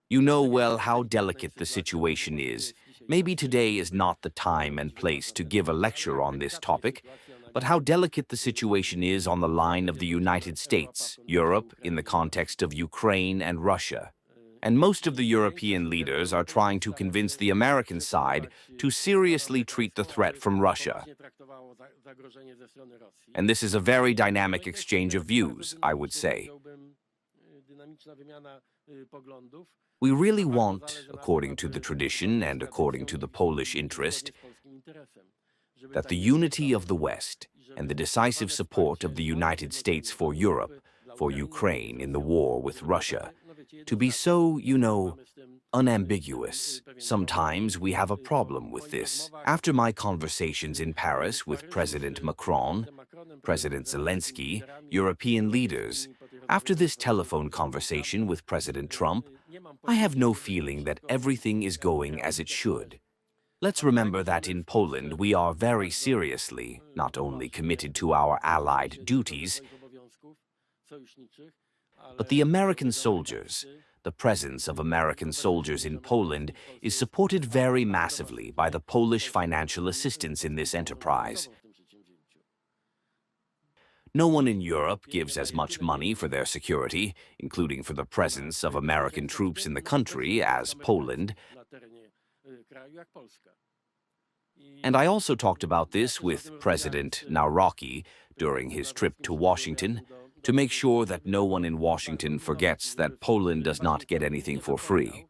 You know well how delicate the situation is. Maybe today is not the time and place to give a lecture on this topic, but how delicate the situation is on the line of the United States, Europe, in the context of Ukraine and Russia. And most of the European leaders are trying to convince the American side to seriously treat the threat from Russia. And this is a very dynamic exchange of views, I would say. We really want, according to the tradition and according to the Polish interest, that the unity of the West and the decisive support of the United States for Europe, for Ukraine in the war with Russia, to be so, unambiguous. Sometimes we have a problem with this. After my conversations in Paris with President Macron, President Zelensky, European leaders, after this telephone conversation with President Trump, I have no feeling that everything is going as it should. Let's remember that in Poland we are very seriously not only committed to our allied duties, but the American soldiers, the presence of American soldiers in Poland is supported very massively by the Polish financial assistance in this enterprise. No one in Europe gives as much money for their security, including for the presence of American troops in the country, as Poland. And I also talked about this with President Nawrocki during his trip to Washington, to make sure that no one in Washington forgets that Poland does not get anything for free.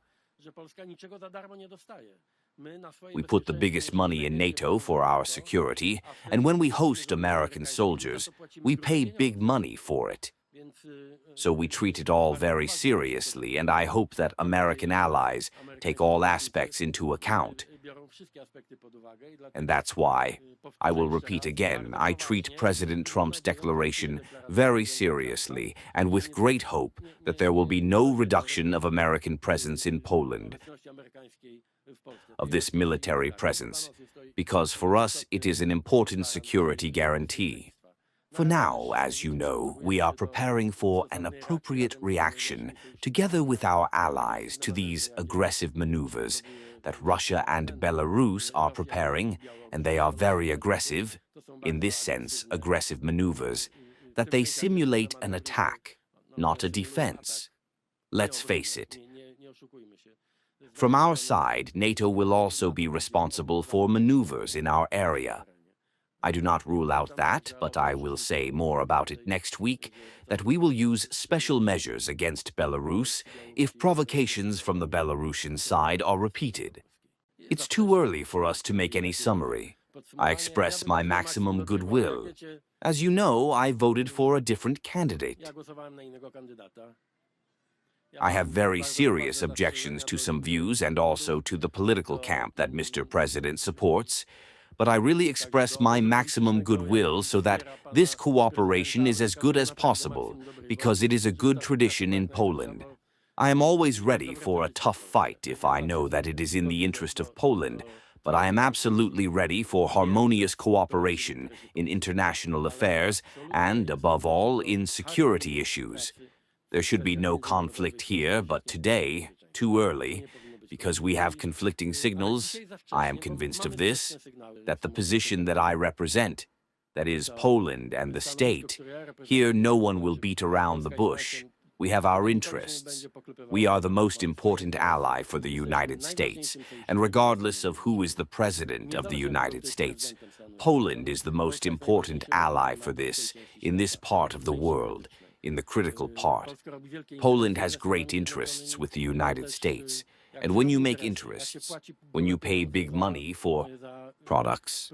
We put the biggest money in NATO for our security, and when we host American soldiers, we pay big money for it. So we treat it all very seriously, and I hope that American allies take all aspects into account. And that's why, I will repeat again, I treat President Trump's declaration very seriously and with great hope that there will be no reduction of American presence in Poland, of this military presence, because for us it is an important security guarantee. For now, as you know, we are preparing for an appropriate reaction, together with our allies, to these aggressive maneuvers that Russia and Belarus are preparing, and they are very aggressive, in this sense, aggressive maneuvers, that they simulate an attack, not a defense. Let's face it. From our side, NATO will also be responsible for maneuvers in our area. I do not rule out that, but I will say more about it next week, that we will use special measures against Belarus if provocations from the Belarusian side are repeated. It's too early for us to make any summary. I express my maximum goodwill. As you know, I voted for a different candidate. I have very serious objections to some views and also to the political camp that Mr. President supports, but I really express my maximum goodwill so that this cooperation is as good as possible, because it is a good tradition in Poland. I am always ready for a tough fight if I know that it is in the interest of Poland, but I am absolutely ready for harmonious cooperation in international affairs and, above all, in security issues. There should be no conflict here, but today, too early, because we have conflicting signals, I am convinced of this, that the position that I represent, that is Poland and the state, here no one will beat around the bush. We have our interests. We are the most important ally for the United States, and regardless of who is the president of the United States, Poland is the most important ally for this, in this part of the world, in the critical part. Poland has great interests with the United States. And when you make interests, when you pay big money for products,